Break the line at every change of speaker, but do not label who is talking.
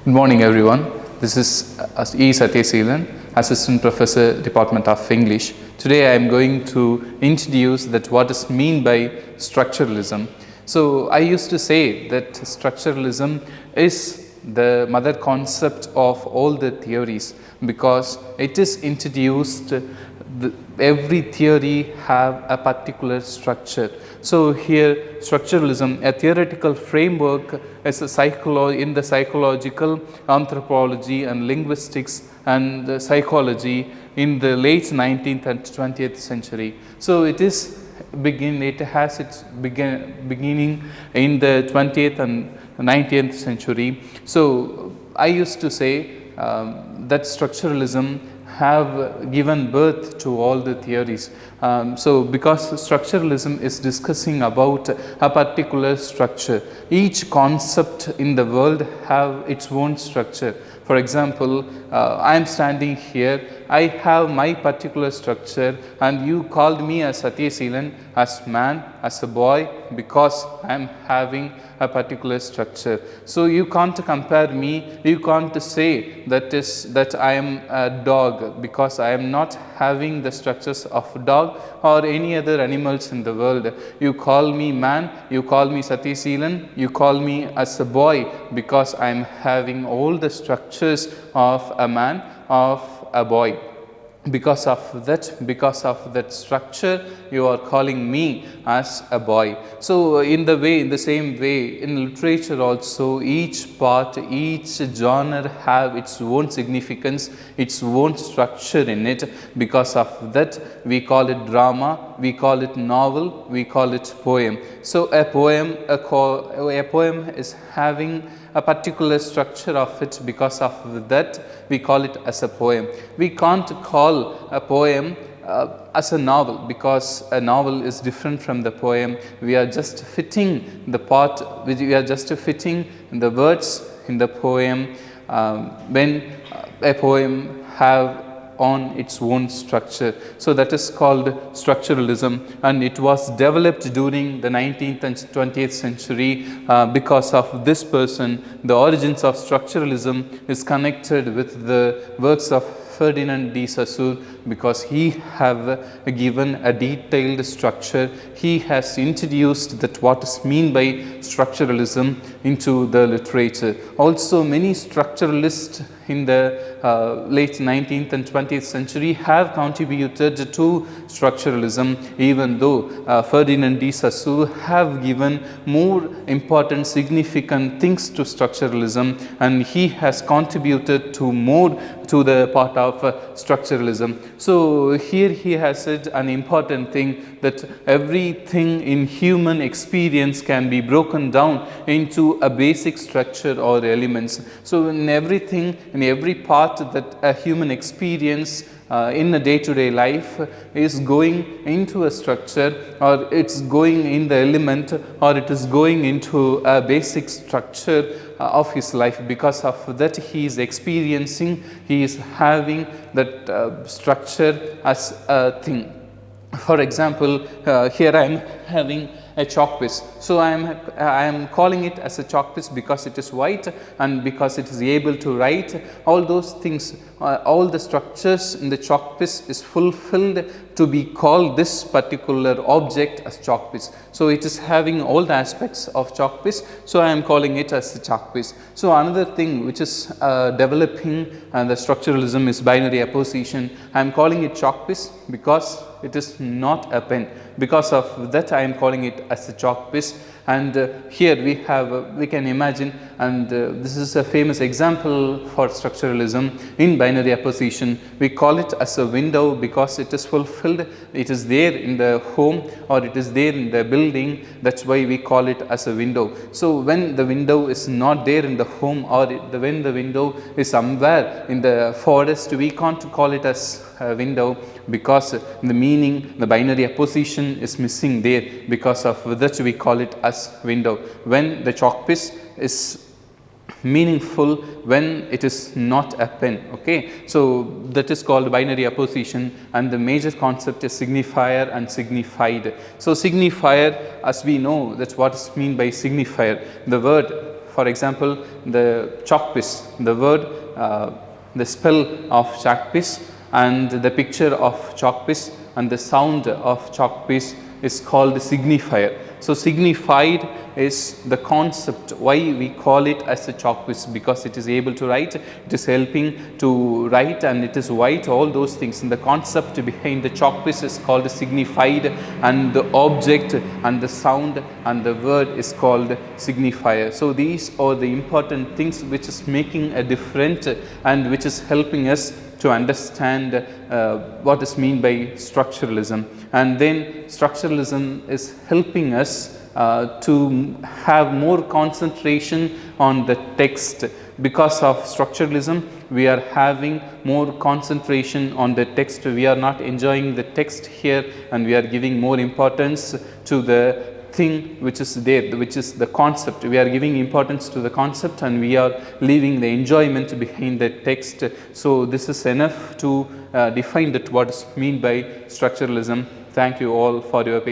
Good morning, everyone. This is E. Sathyaseelan, Assistant Professor, Department of English. Today, I am going to introduce that what is meant by structuralism. So, I used to say that structuralism is the mother concept of all the theories because it is introduced. Every theory have a particular structure. So here structuralism, a theoretical framework is in the psychological, anthropology and linguistics and psychology in the late 19th and 20th century. So it has its beginning in the 20th and 19th century. So I used to say that structuralism have given birth to all the theories. So because structuralism is discussing about a particular structure, each concept in the world have its own structure. For example, I am standing here, I have my particular structure, and you called me as Sathyaseelan, as man, as a boy, because I am having a particular structure. So you can't compare me, you can't say that I am a dog because I am not having the structures of a dog or any other animals in the world. You call me man, you call me Sathyaseelan, you call me as a boy because I am having all the structures of a man, of a boy. Because of that structure, you are calling me as a boy. So in the same way, in literature also, each part, each genre have its own significance, its own structure in it. Because of that, we call it drama, we call it novel, we call it poem. So a poem is having a particular structure of it. Because of that, we call it as a poem. We can't call a poem as a novel because a novel is different from the poem. We are just fitting the part, we are just fitting the words in the poem when a poem have on its own structure. So that is called structuralism, and it was developed during the 19th and 20th century because of this person. The origins of structuralism is connected with the works of Ferdinand de Saussure because he have given a detailed structure. He has introduced that what is mean by structuralism into the literature. Also many structuralists in the late 19th and 20th century have contributed to structuralism, even though Ferdinand de Saussure have given more important significant things to structuralism, and he has contributed to more to the part of structuralism. So here he has said an important thing, that everything in human experience can be broken down into a basic structure or elements. So in everything, in every part that a human experience in a day-to-day life is going into a structure, or it's going in the element, or it is going into a basic structure of his life. Because of that, he is experiencing, he is having that structure as a thing. For example, here I am having a chalk piece. So I am calling it as a chalk piece because it is white and because it is able to write. All those things, all the structures in the chalk piece is fulfilled to be called this particular object as chalk piece. So it is having all the aspects of chalk piece. So I am calling it as a chalk piece. So another thing which is developing the structuralism is binary apposition. I am calling it chalk piece because it is not a pen. Because of that, I am calling it as a chalk piece. And here we can imagine, and this is a famous example for structuralism in binary apposition. We call it as a window because it is fulfilled, it is there in the home or it is there in the building. That's why we call it as a window. So when the window is not there in the home, or when the window is somewhere in the forest, we can't call it as a window because the meaning, the binary apposition is missing there. Because of that, we call it as window. When the chalk piece is meaningful, when it is not a pen. Okay, so that is called binary apposition, and the major concept is signifier and signified. So signifier, as we know, that's what is meant by signifier. The word for example, the chalk piece, the word, the spell of chalk piece and the picture of chalk piece and the sound of chalk piece is called signifier. So signified is the concept, why we call it as a chalk piece, because it is able to write, it is helping to write and it is white, all those things. And the concept behind the chalk piece is called signified, and the object and the sound and the word is called signifier. So these are the important things which is making a difference and which is helping us to understand what is meant by structuralism. And then structuralism is helping us to have more concentration on the text. Because of structuralism, we are having more concentration on the text. We are not enjoying the text here, and we are giving more importance to the thing which is there, which is the concept. We are giving importance to the concept and we are leaving the enjoyment behind the text. So this is enough to define that what is meant by structuralism. Thank you all for your patience.